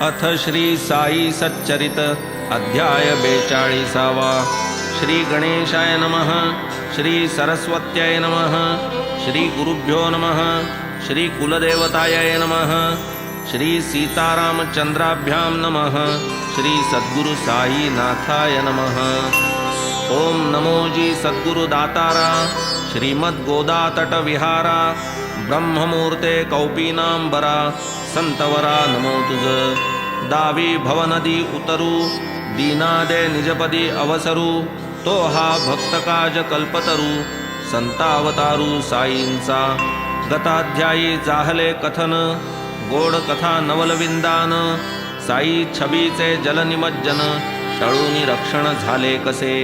अथ श्री साई सच्चरित अध्याय 42। श्री गणेशाय नमः। श्री सरस्वत्याय नमः। श्री गुरुभ्यो नमः। श्री कुलदेवताय नमः। श्री सीतारामचंद्राभ्यां नमः। श्री सद्गुरु साई नाथाय नमः। ओम नमो जी सद्गुरु दातारा श्रीमद गोदातट विहारा ब्रह्ममूर्ते कौपीनांबरा संतवरा नमो तुझ। दावी भवनदी उतरू दीनादे निजपदी अवसरू तो हा भक्तकाज कल्पतरू संतावतारू साईंचा। गताध्यायी जाहले कथन गोड कथा नवलविंदान साई छबीचे जलनिमज्जन टळूनी रक्षण झाले कसे।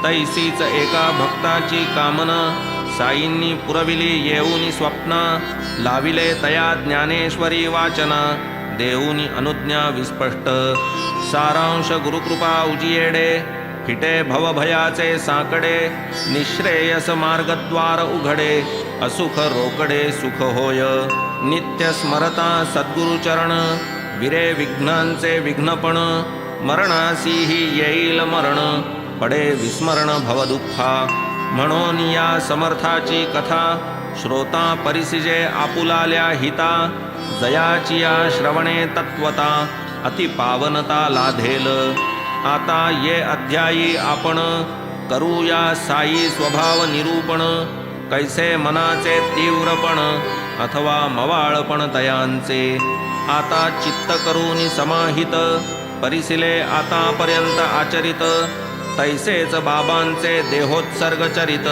तैसीच एका भक्ताची कामना साईंनी पुरविली येऊनी स्वप्ना लाविले तया ज्ञानेश्वरी वाचना देऊनी अनुज्ञा विस्पष्ट। सारांश गुरुकृपा उजियेडे फिटे भवभयाचे साकडे निश्रेयस मार्गद्वार उघडे असुख रोकडे सुख होय। नित्य स्मरता सद्गुरुचरण विरे विघ्नांचे विघ्नपण मरणासीही येईल मरण पडे विस्मरण भवदुःखा। म्हणून या समर्थाची कथा श्रोता परिसिजे आपुलाल्या हिता जयाची या श्रवणे तत्वता अति पावनता लाधेल। आता ये अध्यायी आपण करूया साई स्वभाव निरूपण कैसे मनाचे तीव्रपण अथवा मवाळपण तयांचे। आता चित्त करूनी समाहित परिसिले आतापर्यंत आचरित तैसेच बाबांचे देहोत्सर्ग चरित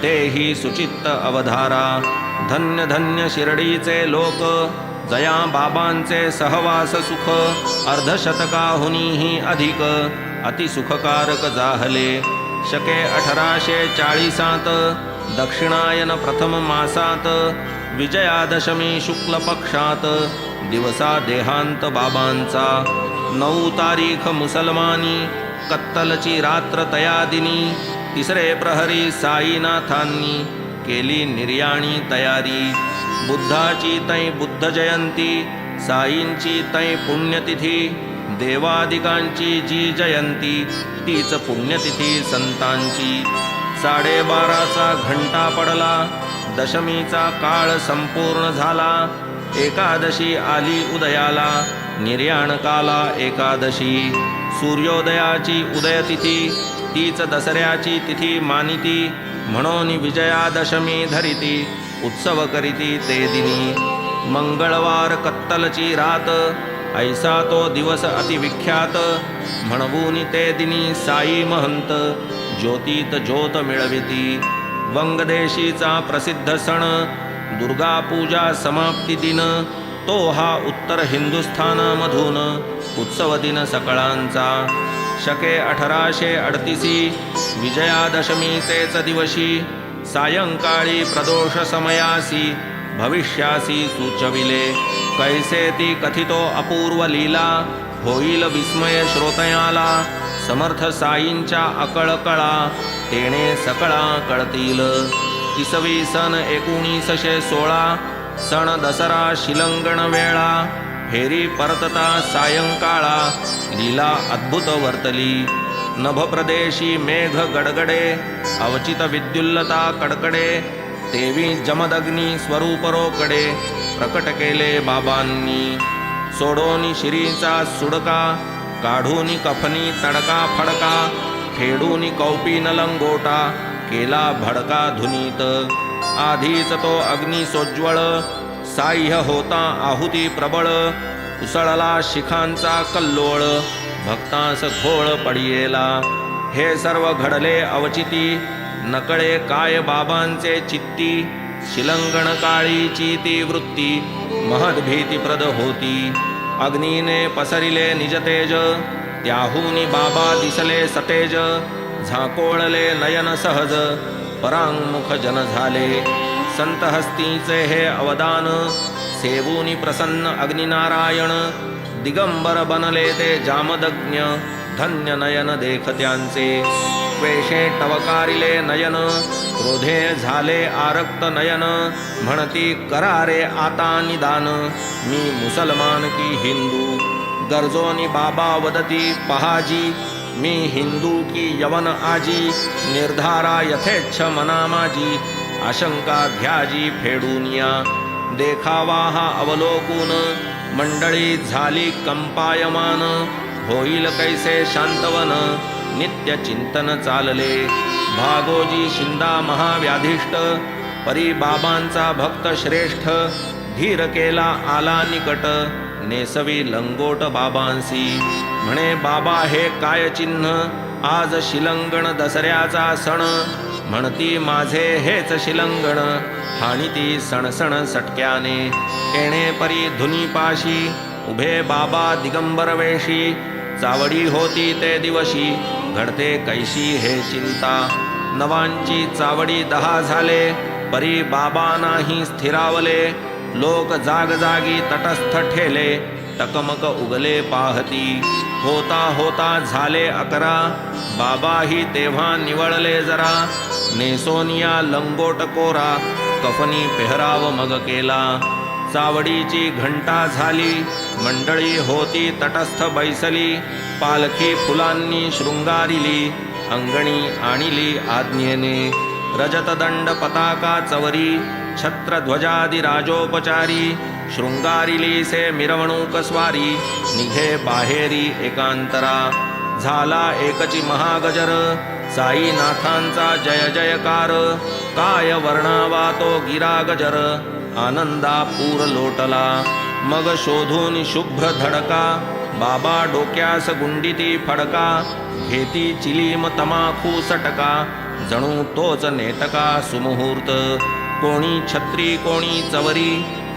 तेही सुचित्त अवधारा। धन्य धन्य शिर्डीचे लोक जया बाबांचे सहवास सुख अर्धशतकाहुनीही अधिक अतिसुखकारक जाहले। शके 1840 दक्षिणायन प्रथम मासात विजयादशमी शुक्ल पक्षात दिवसा देहांत बाबांचा। 9 तारीख मुसलमानी कत्तलची रात्र तयादिनी तिसरे प्रहरी साईनाथांनी केली निर्याणी तयारी। बुद्धाची तै बुद्ध जयंती साईंची तै पुण्यतिथी देवादिकांची जी जयंती तीच पुण्यतिथी संतांची। 12:30 घंटा पडला दशमीचा काळ संपूर्ण झाला। एकादशी आली उदयाला निर्याणकाला एकादशी। सूर्योदयाची उदयतिथी तीच दसऱ्याची तिथी मानिती म्हणून विजयादशमी धरिती उत्सव करीती ते दिनी। मंगळवार कत्तलची रात ऐसा तो दिवस अतिविख्यात म्हणवून ते दिनी साई महंत ज्योतीत ज्योत मिळविती। वंगदेशीचा प्रसिद्ध सण दुर्गा पूजा समाप्ती दिन तो हा उत्तर हिंदुस्थानामधून उत्सव दिन सकळांचा। शके 1838 विजयादशमीचेच दिवशी सायंकाळी प्रदोष समयासी भविष्यासी सुचविले। कैसे ती कथितो अपूर्व लीला होईल विस्मय श्रोतयाला। समर्थ साईंच्या अकळकळा तेणे सकळा कळतील। इसवी सन 1916 सण दसरा शिलंगण वेळा फेरी परतता सायंकाळा लीला अद्भुत वर्तली। नभप्रदेशी मेघ गडगडे अवचित विद्युल्लता कडकडे तेवी जमदग्नी स्वरूप रोकडे प्रकट केले बाबांनी। सोडोनी शिरीचा सुडका काढूनी कफनी तडका फडका फेडूनी कौपीन लंगोटा केला भडका धुनीत। आधीच तो अग्नी सोज्वळ साह्य होता आहुती प्रबळ उसळला शिखांचा कल्लोळ भक्तांस घोळ पडियेला। हे सर्व घडले अवचिती नकळे काय बाबांचे चित्ती। शिलंगण काळीची ती वृत्ती महद भीतीप्रद होती। अग्नीने पसरिले निजतेज त्याहूनी बाबा दिसले सतेज। झाकोळले नयन सहज परांगमुख जन झाले। संत हस्तीचे हे अवदान सेवूनी प्रसन्न अग्निनारायण। दिगंबर बनले ते जामदग्न धन्य नयन देखत्यांचे। वेशे टवकारिले नयन क्रोधे झाले आरक्त नयन म्हणती करारे आता निदान मी मुसलमान की हिंदू। गरजोनी बाबा वदती पहाजी, मी हिंदू की यवन आजी, निर्धारा यथेच्छ मना माझी, आशंका घ्याजी फेडूनिया, देखावा हा अवलोकून, मंडळी झाली कंपायमान, होईल कैसे शांतवन, नित्य चिंतन चालले, भागोजी शिंदा महाव्याधिष्ट, परी बाबांचा भक्त श्रेष्ठ, धीर केला आला निकट, नेसवी लंगोट बाबांसी, म्हणे बाबा हे काय चिन्ह, आज शिलंगण दसऱ्याचा सण, म्हणती माझे हेच शिलंगण, हाणिती सणसण सटक्याने, येणे परी धुनीपाशी, उभे बाबा दिगंबर वेशी, चावडी होती ते दिवशी, घडते कैशी हे चिंता, नवांची चावडी 10 झाले, परी बाबा नाही स्थिरावले, लोक जागजागी तटस्थ ठेले, टकमक उगले पाहती, होता होता झाले 11, बाबाही तेव्हा निवळले जरा, नेसोनिया लंगोट कोरा, कफनी पेहराव मग केला, चावडीची घंटा झाली, मंडळी होती तटस्थ बैसली, पालखी फुलांनी शृंगारिली, अंगणी आणिली आज्ञेने, रजतदंड पताका चवरी, छत्रध्वजादि राजोपचारी, शृंगारिली से मिरवणूक स्वारी, निघे बाहेरी एकांतरा, झाला एकची महागजर, साईनाथांचा जय जयकार, काय वर्णावा तो गिरा गजर, आनंदा पूर लोटला, मग शोधून शुभ्र धडका, बाबा डोक्यास गुंडीती फडका, घेती चिलीम तमाखू सटका, जणू तोच नेटका सुमुहूर्त, कोणी छत्री कोणी चवरी,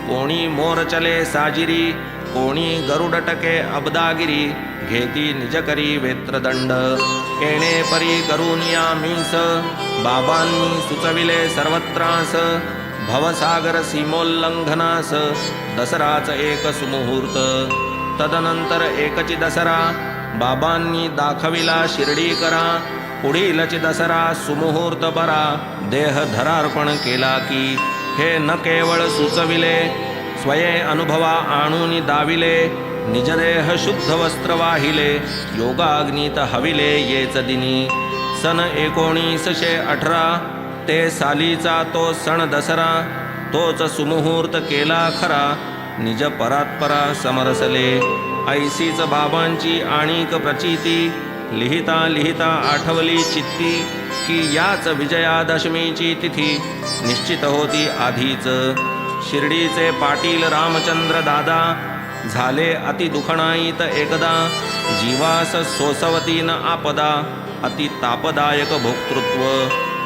कोणी मोरचले साजिरी, कोणी गरुडटके अब्दागिरी, घेती निजकरी वेत्रदंड, येणे परी करुनिया मीस, बाबांनी सुचविले सर्वत्रास, भवसागर सीमोल्लंघनास, दसराच एक सुमुहूर्त, तदनंतर एकची दसरा, बाबांनी दाखविला शिर्डीकरा, पुढीलची दसरा सुमुहूर्त बरा, देह धरार्पण केला की, हे न केवळ सुचविले, स्वये अनुभवा आणून दाविले, निजदेह शुद्ध वस्त्र वाहिले, योगाग्नीत हविले येच दिनी, सन 1918 ते सालीचा तो सण दसरा, तोच सुमुहूर्त केला खरा, निज परात्परा समरसले, ऐसीच बाबांची आणिक प्रचिती, लिहिता लिहिता आठवली चित्ती, की याच विजयादशमीची तिथी निश्चित होती आधीच, शिर्डीचे पाटील रामचंद्र दादा, झाले अति दुखणाईत एकदा, जीवास सोसवती न आपदा, अति तापदायक भोक्तृत्व,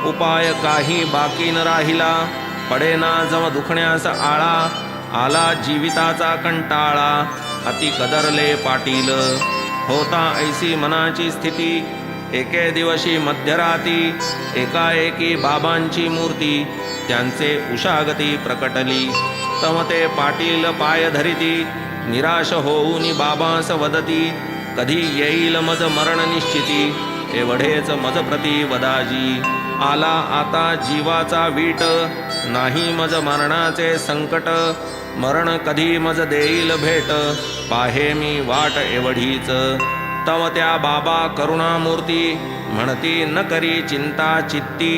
उपाय काही बाकी न राहिला, पडेना जम दुखण्यास आळा, आला जीविताचा कंटाळा, अति कदरले पाटील, होता ऐसी मनाची स्थिती, एके दिवशी मध्यराती, एकाएकी बाबांची मूर्ती, त्यांचे उषागती प्रकटली, तमते पाटील पाय धरिती, निराश होऊनी बाबास वदती, कधी येईल मज मरण निश्चिती, एवढेच मज प्रती वदाजी, आला आता जीवाचा वीट, नाही मज मरणाचे संकट, मरण कधी मज देईल भेट, पाहे मी वाट एवढीच, तव त्या बाबा करुणामूर्ती, म्हणती न करी चिंता चित्ती,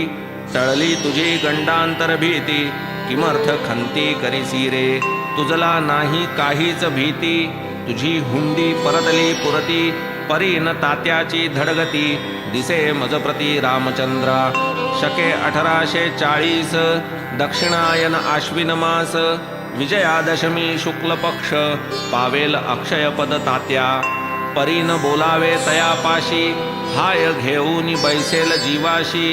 टळली तुझी गंडांतर भीती, किमर्थ खंती करीसी रे, तुझला नाही काहीच भीती, तुझी हुंडी परतली पुरती, परी न तात्याची धडगती, दिसे मजप्रती रामचंद्रा, शके 1840 दक्षिणायन आश्विन मास, विजयादशमी शुक्ल पक्ष, पावेल अक्षयपद तात्या, परीन बोलावे तयापाशी, हाय घेऊनी बैसेल जीवाशी,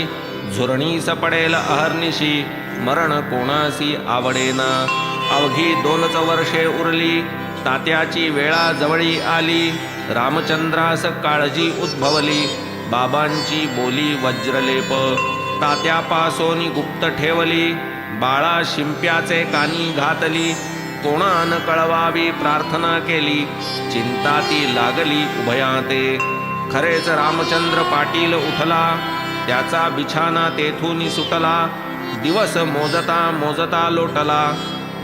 झुरणीस पडेल अहर्निशी, मरण कोणासी आवडेना, अवघी 2च वर्षे उरली, तात्याची वेळा जवळी आली, रामचंद्रास काळजी उद्भवली, बाबांची बोली वज्रलेप, तात्यापासोनी गुप्त ठेवली, बाळा शिंप्याचे कानी घातली, कोणान कळवावी प्रार्थना केली, चिंता ती लागली उभयाते, खरेच रामचंद्र पाटील उठला, त्याचा बिछाना तेथून सुटला, दिवस मोजता मोजता लोटला,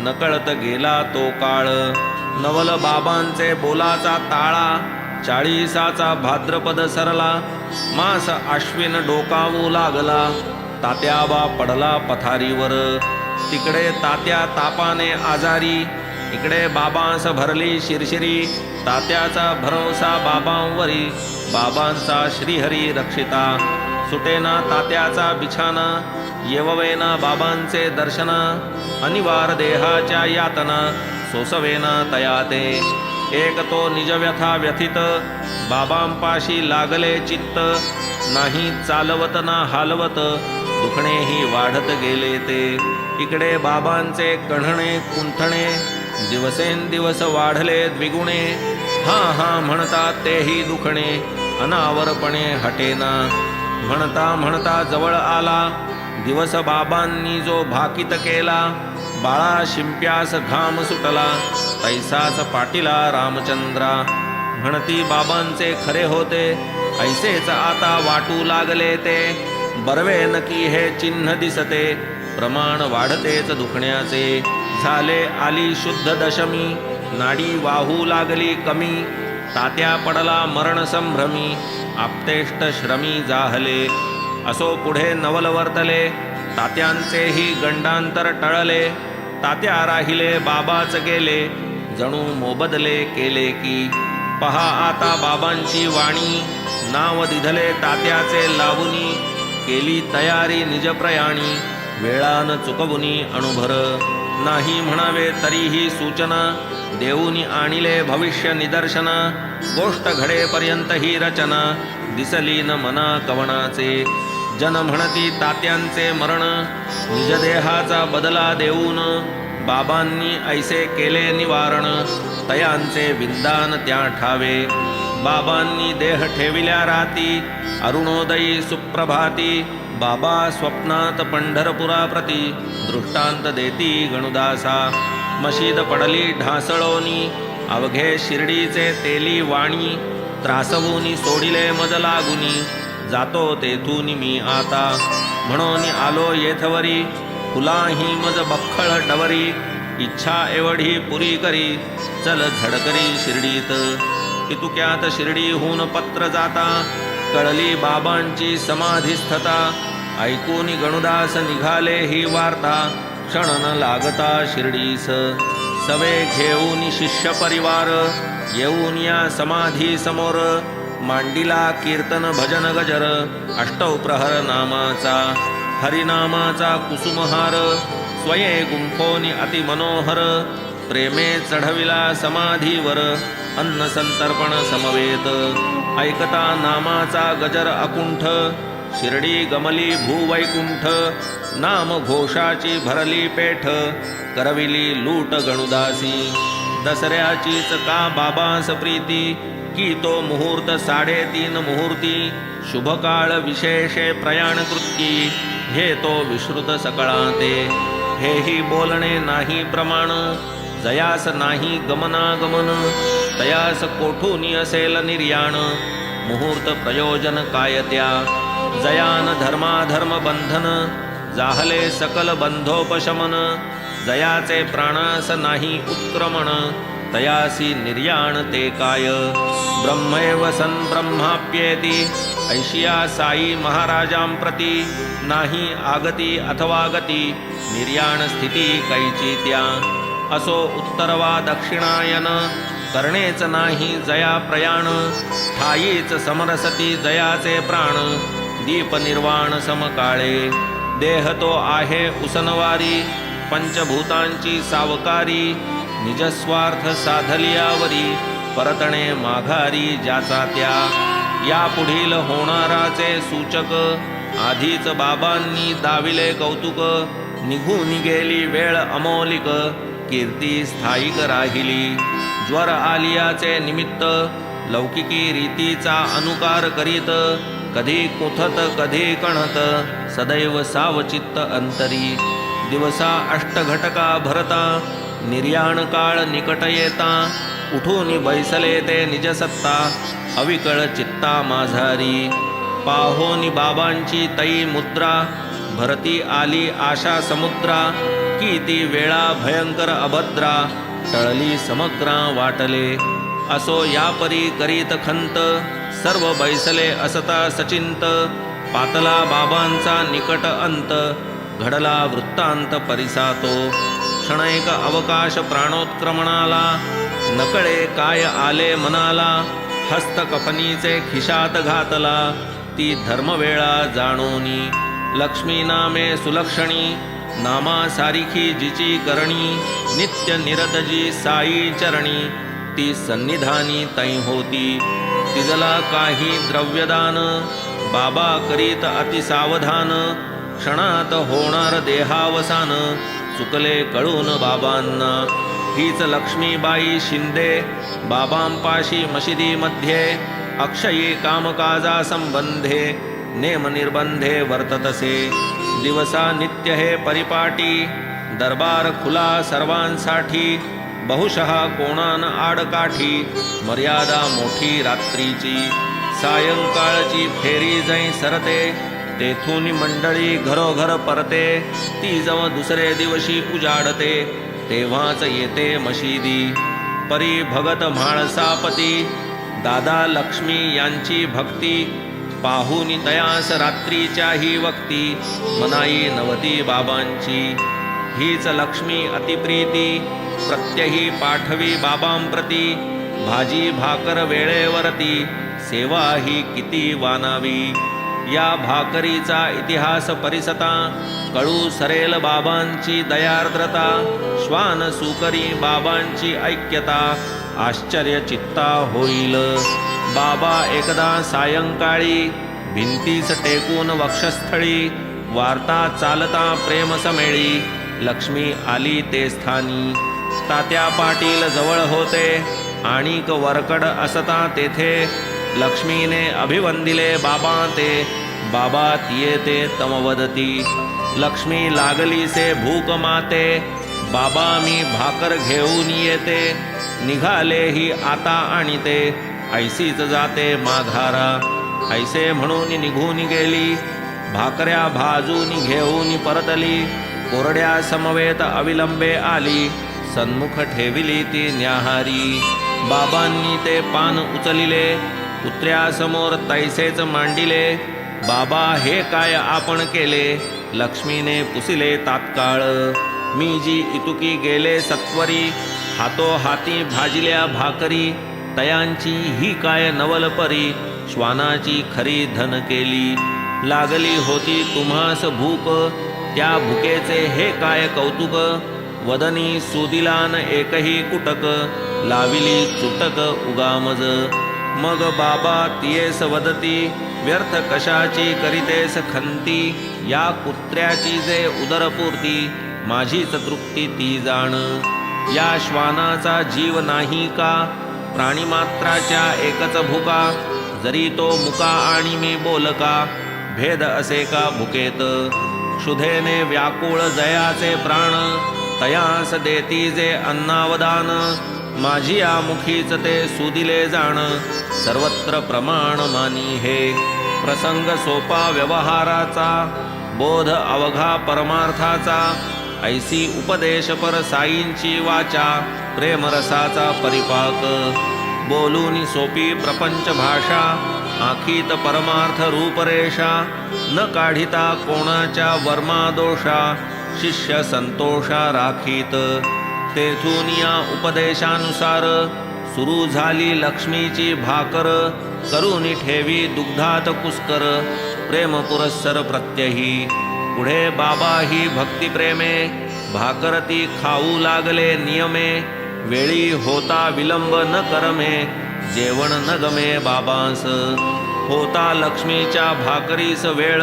नकळत गेला तो काळ, नवल बाबांचे बोलाचा ताळा, 40चा भाद्रपद सरला, मास आश्विन डोकावू लागला, तात्याबा पडला पथारीवर. तिकडे तात्या तापाने आजारी, इकडे बाबांस भरली शिरशिरी, तात्याचा भरोसा बाबांवरी, बाबांचा श्रीहरी रक्षिता. सुटेना तात्याचा बिछाना, येववेना बाबांचे दर्शना, अनिवार देहाच्या यातना, सोसवेना तया ते. एक तो निज व्यथा व्यथित, बाबांपाशी लागले चित्त, नाही चालवत ना हालवत, दुखणेही वाढत गेले ते. इकडे बाबांचे कण्हणे कुंठणे, दिवसेंदिवस वाढले द्विगुणे, हा हा म्हणतात तेही दुखणे, अनावरपणे हटेना. म्हणता म्हणता जवळ आला दिवस बाबांनी जो भाकीत केला, बाळा शिंप्यास घाम सुटला, तैसाच पाटीला रामचंद्रा. म्हणती बाबांचे खरे होते, ऐसेच आता वाटू लागले ते. बरवे नकी हे चिन्ह दिसते, प्रमाण वाढतेच दुखण्याचे. झाले आली शुद्ध दशमी, नाडी वाहू लागली कमी, तात्या पडला मरण संभ्रमी, आपतेष्ट श्रमी जाहले. असो पुढे नवल वर्तले, तात्यांचेही गंडांतर टळले. तात्या राहिले बाबाच गेले, जणू मोबदले केले की. पहा आता बाबांची वाणी, नाव दिधले तात्याचे लावुनी, केली तयारी निज प्रयाणी, वेळान चुकवुनी अणुभर. नाही म्हणावे तरीही सूचना, देऊनी आणिले भविष्य निदर्शना. गोष्ट घडेपर्यंत ही रचना, दिसली न मना कवणाचे. जन म्हणती तात्यांचे मरण, निज देहाचा बदला देऊन, बाबांनी ऐसे केले निवारण, तयांचे विंदान त्या ठावे. बाबांनी देह ठेविल्या राती, अरुणोदयी सुप्रभाती, बाबा स्वप्नात पंढरपुरा प्रती, दृष्टांत देती गणुदासा. मशीद पडली ढासळोनी, अवघे शिर्डीचे तेली वाणी, त्रासवूनी सोडिले मज लागुनी, जातो तेथून मी आता. म्हणून आलो येथवरी, फुलाही मज बख्खळ डवरी, इच्छा एवढी पुरी करी, चल झडकरी शिर्डीत. इतुक्यात शिर्डीहून पत्र जाता, कळली बाबांची समाधीस्थता. ऐकून गणुदास निघाले ही वार्ता, क्षण न लागता शिर्डीस. सवे घेऊन शिष्य परिवार, येऊन या समाधी समोर, मांडिला कीर्तन भजन गजर, अष्टौ प्रहर नामाचा. हरिनामाचा कुसुमहार, स्वये गुंफोनी अति मनोहर, प्रेमे चढविला समाधीवर, अन्न संतर्पण समवेत. ऐकता नामाचा गजर अकुंठ, शिर्डी गमली भूवैकुंठ. नाम घोषाची भरली पेठ, करविली लूट गणुदासी. दसऱ्याचीच का बाबास प्रीती, की तो मुहूर्त 3:30 मुहूर्ती. शुभ काळ विशेषे प्रयाण कृती, हे तो विश्रुत सकळाते. हेही बोलणे नाही प्रमाण, जयास नाही गमनागमन, तयास कोठूनी असेल निर्याण. मुहूर्त प्रयोजन काय त्या, जयान धर्माधर्म बंधन, जाहले सकल बंधोपशमन. जयाचे प्राणास नाही उत्क्रमण, तयासी निर्याण ते काय. ब्रह्मैव सन् ब्रह्माप्येति, ऐशिया साई महाराजांप्रती. नाही आगती अथवा गती, निर्याण स्थिती कैची त्या. असो उत्तर वा दक्षिणायन, करणेच नाही जया प्रयाण. ठाईच समरसती जयाचे प्राण, दीप निर्वाण समकाळे. देह तो आहे उसनवारी, पंचभूतांची सावकारी. निजस्वार्थ साधलियावरी, परतणे माघारी ज्याचा त्या. या पुढील होणाराचे सूचक, आधीच बाबांनी दाविले कौतुक. निघून गेली वेळ अमोलिक, कीर्ती स्थायिक राहिली. ज्वर आलियाचे निमित्त, लौकिकी रीतीचा अनुकार करीत. कधी कुथत कधी कणत, सदैव सावचित्त अंतरी. दिवसा अष्टघटका भरता, निर्याण काळ निकट येता. उठून बैसले ते निजसत्ता, अविकळ चित्ता माझारी. पाहोनी बाबांची तई मुद्रा, भरती आली आशा समुद्रा. की ती वेळा भयंकर अभद्रा, टळली समग्रा वाटले. असो या परी करीत खंत, सर्व बैसले असता सचिंत. पातला बाबांचा निकट अंत, घडला वृत्तांत परिसातो. क्षणैक अवकाश प्राणोत्क्रमणाला, नकळे काय आले मनाला. हस्त कफनीचे खिशात घातला, ती धर्मवेळा जाणोनी. लक्ष्मी नामे सुलक्षणी, नामा सारिखी जिची करणी. नित्य निरत जी साई चरणी, ती सन्निधानी तै होती. तिजला काही द्रव्यदान, बाबा करीत अतिसावधान. क्षणात होणार देहावसान, चुकले कळून बाबांना. हीच लक्ष्मीबाई शिंदे, बाबांपाशी मशिदीमध्ये. अक्षयी कामकाजा संबंधे, नेमनिर्बंधे वर्ततसे. दिवसा नित्य हे परिपाटी, दरबार खुला सर्वांसाठी. बहुशः कोणान आडकाठी, मर्यादा मोठी रात्रीची. सायंकाळची फेरी जै सरते, तेथून मंडळी घरोघर परते. ती जव दुसरे दिवशी उजाडते, तेव्हाच येते मशिदी. परी भगत म्हाळसापती, दादा लक्ष्मी यांची भक्ती. पाहुनी तयास रात्रीच्याही वक्ती, मनाई नवती बाबांची. हीच लक्ष्मी अतिप्रीती, प्रत्यही पाठवी बाबांप्रती. भाजी भाकर वेळेवरती, सेवा ही किती वानावी. या भाकरीचा इतिहास परिसता, कळू सरेल बाबांची दयार्द्रता. श्वान सुकरी बाबांची ऐक्यता, आश्चर्य चित्ता होईल. बाबा एकदा सायंकाळी, भिंतीस टेकून वक्षस्थळी. वार्ता चालता प्रेम समेळी, लक्ष्मी आली ते स्थानी. तात्या पाटील जवळ होते, आणिक वरकड असता तेथे. लक्ष्मीने अभिवंदिले बाबा ते, बाबा तिये तमवदती. लक्ष्मी लागली से भूक माते, बाबा मी भाकर घेऊन येते. निघाले ही आता आणिते, ऐसीच जाते माघारा. ऐसे म्हणून निघून गेली, भाकऱ्या भाजून घेऊन परतली. कोरड्या समवेत अविलंबे आली, सन्मुख ठेविली ती न्याहारी. बाबांनी ते पान उचलिले, कुत्र्यासमोर तैसेच मांडिले. बाबा हे काय आपण केले, लक्ष्मीने पुसिले तात्काळ. मी जी इतुकी गेले सत्वरी, हातोहाती भाजिल्या भाकरी. तयांची ही काय नवल परी, श्वानाची खरी धन केली. लागली होती तुम्हास भूक, त्या भुकेचे हे काय कौतुक. वदनी सुदिलान एकही कुटक, लाविली चुटक उगामज. मग बाबा तियेस वदती, व्यर्थ कशाची करीतेस खंती. या कुत्र्याची जे उदरपूर्ती, माझीच तृप्ती ती जाण. या श्वानाचा जीव नाही का, प्राणीमात्राच्या एकच भुका. जरी तो मुका आणि मी बोलका, भेद असे का भुकेत. क्षुधेने व्याकुळ जयाचे प्राण, तयास देती जे अन्नावदान. माझी या मुखीच ते सुदिले जाण, सर्वत्र प्रमाण मानी हे. प्रसंग सोपा व्यवहाराचा, बोध अवघा परमार्थाचा. ऐसी उपदेशपर साईंची वाचा, प्रेमरसाचा परिपाक. बोलून सोपी प्रपंच भाषा, आखीत परमार्थ रूपरेषा. न काढिता कोणाच्या वर्मा दोषा, शिष्य संतोषा राखीत. तेथून या उपदेशानुसार, सुरू झाली लक्ष्मीची भाकर. करून ठेवी दुग्धात पुष्कर, प्रेम पुरस्सर प्रत्यही. पुढे बाबा ही भक्तिप्रेमे, भाकर ती खाऊ लागले नियमे. वेळी होता विलंब न करमे, जेवण न गमे बाबांस. होता लक्ष्मीच्या भाकरीस वेळ,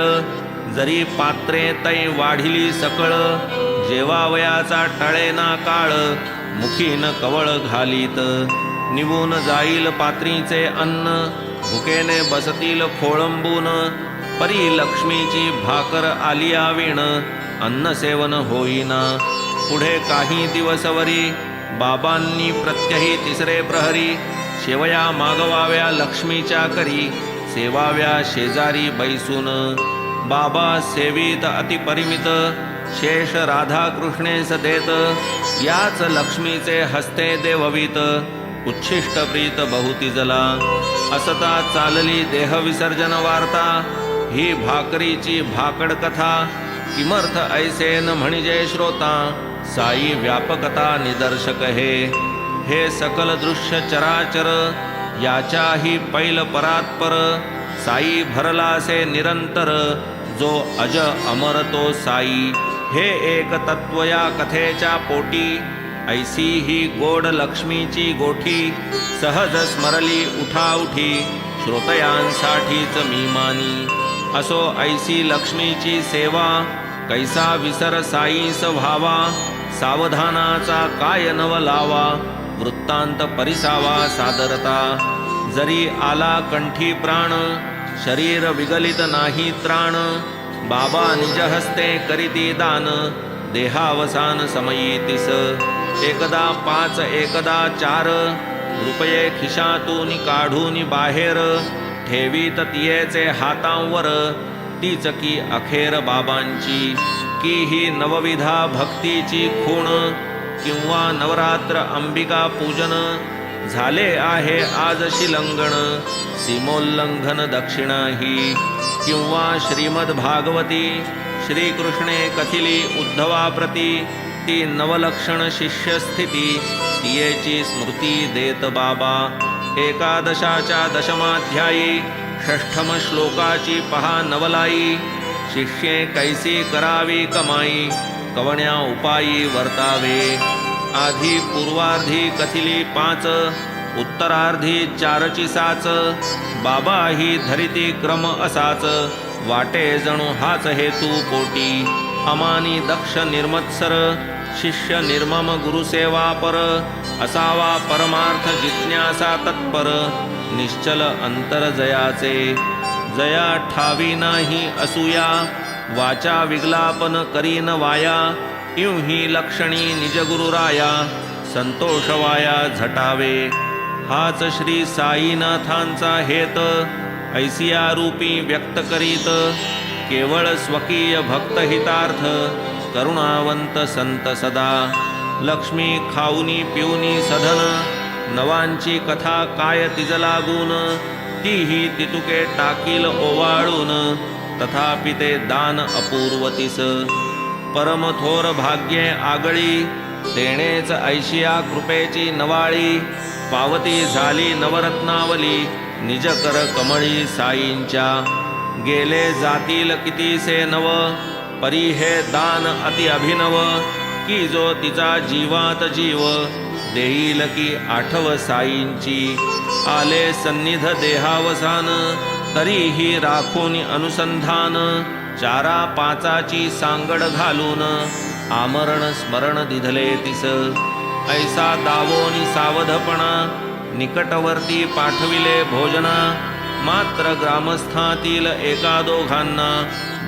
जरी पात्रे तै वाढिली सकळ. जेवावयाचा टळेना काळ, मुखीन कवळ घालीत. निवून जाईल पात्रीचे अन्न, भुकेने बसतील खोळंबून. परी लक्ष्मीची भाकर आलिया विण, अन्न सेवन होईना. पुढे काही दिवसवरी, बाबांनी प्रत्यही तिसरे प्रहरी. शेवया मागवाव्या लक्ष्मीच्या करी, सेवाव्या शेजारी बैसून. बाबा सेवित अतिपरिमित, शेष राधा कृष्णेस देत, याच लक्ष्मीचे हस्ते देववीत, उच्छिष्ट प्रीत बहुती जला. असता चालली देह विसर्जन वार्ता, ही भाकरीची भाकड कथा. किमर्थ ऐसे न म्हणजे श्रोता, साई व्यापकता निदर्शक हे सकल दृश्य चराचर, याच्याही पैल परात्पर. साई भरलासे निरंतर, जो अज अमर तो साई. हे एक तत्व या कथेच्या पोटी, ऐसी ही गोड लक्ष्मीची गोठी. सहज स्मरली उठाउठी, श्रोतयांसाठीच मी मानी. असो ऐसी लक्ष्मीची सेवा, कैसा विसर साईस व्हावा. सावधानाचा काय नव लावा, वृत्तांत परिसावा सादरता. जरी आला कंठी प्राण, शरीर विगलित नाही त्राण. बाबा निज हस्ते करीती दान, देहावसान समयी तिस. एकदा 5 एकदा 4, रुपये खिशातून काढून बाहेर. ठेवीत तियेचे हातांवर, तीच की अखेर बाबांची. की ही नवविधा भक्तीची खूण, किंवा नवरात्र अंबिका पूजन. झाले आहे आज शिलंगण, सीमोल्लंघन दक्षिणा ही. किंवा श्रीमद भागवती, श्रीकृष्णे कथिली उद्धवाप्रती. ती नवलक्षण शिष्यस्थिती, तियेची स्मृती देत बाबा. एकादशाच्या दशमाध्यायी, 6म श्लोकाची पहा नवलाई. शिष्ये कैसी करावी कमाई, कवण्या उपायी वर्तावे. आधी पूर्वार्धी कथिली 5, उत्तरार्धी 4ची 6. बाबा ही धरिती क्रम असाच, वाटे जणू हाच हेतू पोटी. अमानी दक्ष निर्मत्सर, शिष्य निर्मम गुरुसेवा पर. असावा परमार्थ जिज्ञासा तत्पर, निश्चल अंतर जयाचे. जया ठावी नाही असूया, वाचा विग्लापन करीन वाया. इवही लक्षणी निज गुरुराया, संतोष वाया झटावे. हाच श्री साईनाथांचा हेत, ऐसिया रूपी व्यक्त करीत. केवळ स्वकीय भक्त हितार्थ, करुणावंत संत सदा. लक्ष्मी खाऊनी पिऊनी सधन, नवांची कथा काय तिज लागून. तीही तितुके टाकील ओवाळून, तथापि ते दान अपूर्वतीस. परमथोर भाग्ये आगळी, देणेच ऐशिया कृपेची नवाळी. पावती झाली नवरत्नावली, निजकर कमळी साईंच्या. गेले जातील कितीसे नव, परी हे दान अति अभिनव. की जो तिचा जीवात जीव, देईल की आठव साईंची. आले सन्निध देहावसान, तरीही राखून अनुसंधान. 4-5ची सांगड घालून, आमरण स्मरण दिधले तिस. ऐसा दावोनी सावधपणा, निकटवर्ती पाठविले भोजना. मात्र ग्रामस्थातील एका दोघांना,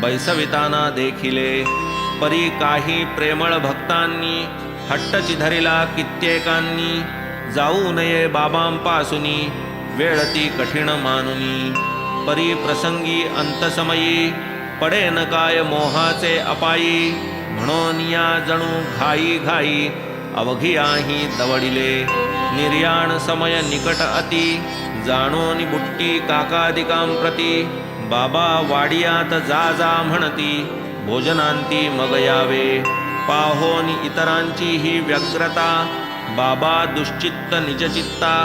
बैसविताना देखिले. परी काही प्रेमळ भक्तांनी, हट्टची धरिला कित्येकांनी. जाऊ नये बाबांपासूनी, वेळती कठीण मानुनी. परी प्रसंगी अंतसमयी, पडेन काय मोहाचे अपायी. म्हणून या जणू घाई घाई, अवघी आही दवडिले. निर्याण समय निकट अति, जाणोनी बुट्टी काकादिकांप्रती. बाबा वाडियात जा जा म्हणती, भोजनांती मग यावे. पाहोनी इतरांची ही व्यग्रता, बाबा दुश्चित्त निजचित्ता.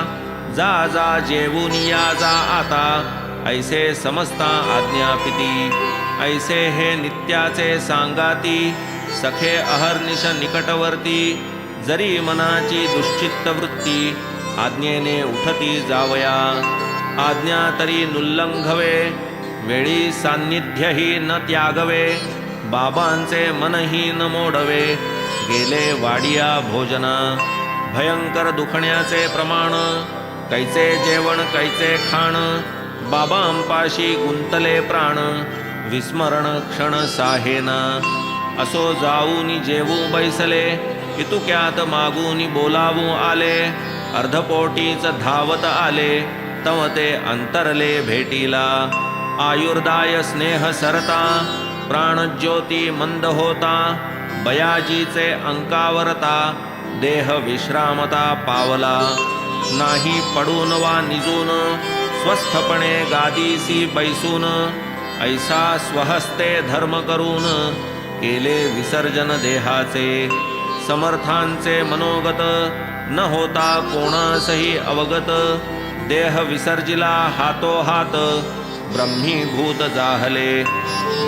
जा जा जेवून या जा आता, ऐसे समजता आज्ञापिती. ऐसे हे नित्याचे सांगाती, सखे अहर्निश निकटवर्ती. जरी मनाची दुश्चित्त वृत्ती, आज्ञेने उठती जावया. आज्ञा तरी नुल्लंघवे, वेळी सान्निध्यही न त्यागवे. बाबांचे मनही न मोडवे, गेले वाडिया भोजना. भयंकर दुखण्याचे प्रमाण, कैचे जेवण कैचे खाण. बाबांपाशी गुंतले प्राण, विस्मरण क्षण साहेना. असो जाऊनी जेवू बैसले, इतुक्यात मागूनी बोलावू आले. अर्धपोटीच धावत आले, तव ते अंतरले भेटीला. आयुर्दाय स्नेह सरता, प्राणज्योती मंद होता, बयाजीचे अंकावरता, देह विश्रामता पावला. नाही पडून वा निजून, स्वस्थपणे गादीसी बैसून, ऐसा स्वहस्ते धर्म करून, केले विसर्जन देहाचे. समर्थांचे मनोगत, न होता कोणासही अवगत, देह विसर्जिला हातोहात, ब्रह्मीभूत जाहले.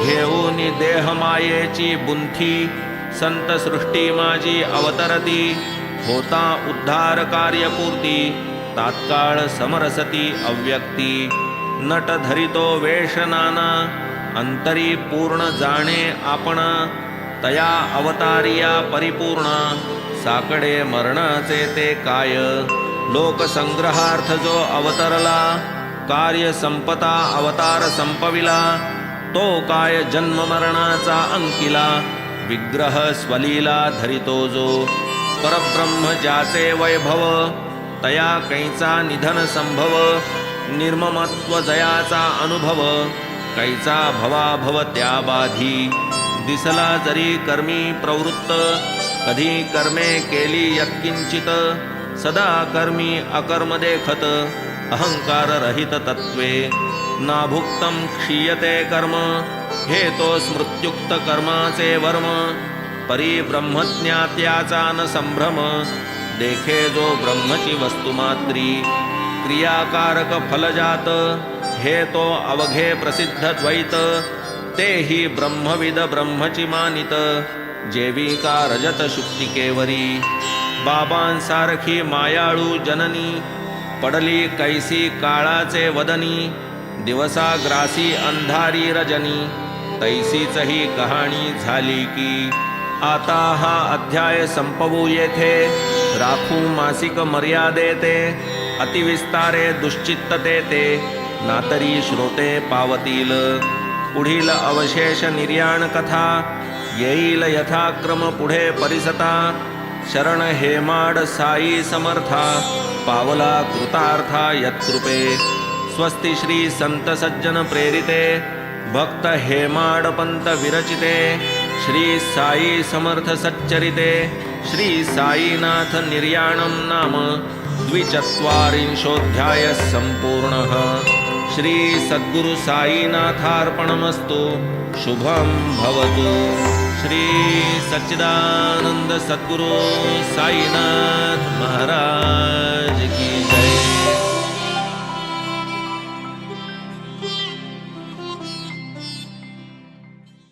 घेऊन देह मायेची बुंथी, संत सृष्टी माझी अवतरती. होता उद्धार कार्यपूर्ती, तात्काळ समरसती अव्यक्ती. नट धरितो वेश नाना, अंतरी पूर्ण जाणे आपण. तया अवतारिया परिपूर्ण, साकडे मरणाचे ते काय. लोकसंग्रहार्थ जो अवतरला, कार्य संपता अवतार संपविला. तो काय जन्म मरणाचा अंकिला, विग्रह स्वलीला धरितो जो. परब्रह्म ज्याचे वैभव, तया कैचा निधन संभव. निर्ममत्व जयाचा अनुभव, कैचा भवाभव त्या बाधी. दिसला जरी कर्मी प्रवृत्त, कधी कर्मे केली यत्किंचित. सदा कर्मी अकर्म देखत, अहंकार रहित तत्वे. नाभुक्तम क्षीयते कर्म, हे तो स्मृत्युक्त कर्माचे वर्म. परी ब्रह्मज्ञात्याचा न संभ्रम, देखे जो ब्रह्मची वस्तुमात्री. क्रियाकारक फलजात, हे तो अवघे प्रसिद्ध द्वैत. तेही ब्रह्मविद ब्रह्मची मानित, जेविका रजत शुक्तिकेवरी. बाबांसारखी मायाळू जननी, पडली कैसी काळाचे वदनी. दिवसा ग्रासी अंधारी रजनी, तैसीच ही कहाणी झाली की. आता हा अध्याय संपवू येथे, राखू मासिक मर्यादेते. अतिविस्तारे दुश्चित्तते ते, नातरी श्रोते पावतील. पुढील अवशेष निर्याण कथा, येईल यथाक्रम पुढे परिसता. शरण हेमाड साई समर्था, पावला कृतार्था यत्कृपे. स्वस्ति श्री संत सज्जन प्रेरिते, भक्त हेमाड पंत विरचिते. श्री साई समर्थ सच्चरिते, श्री साईनाथ निर्याणं नाम द्विचत्वारिंशोऽध्याय संपूर्णः. श्री सद्गुरु साईनाथार्पणमस्तु. शुभं भवतु. श्री सच्चिदानंद सद्गुरु साईनाथ महाराज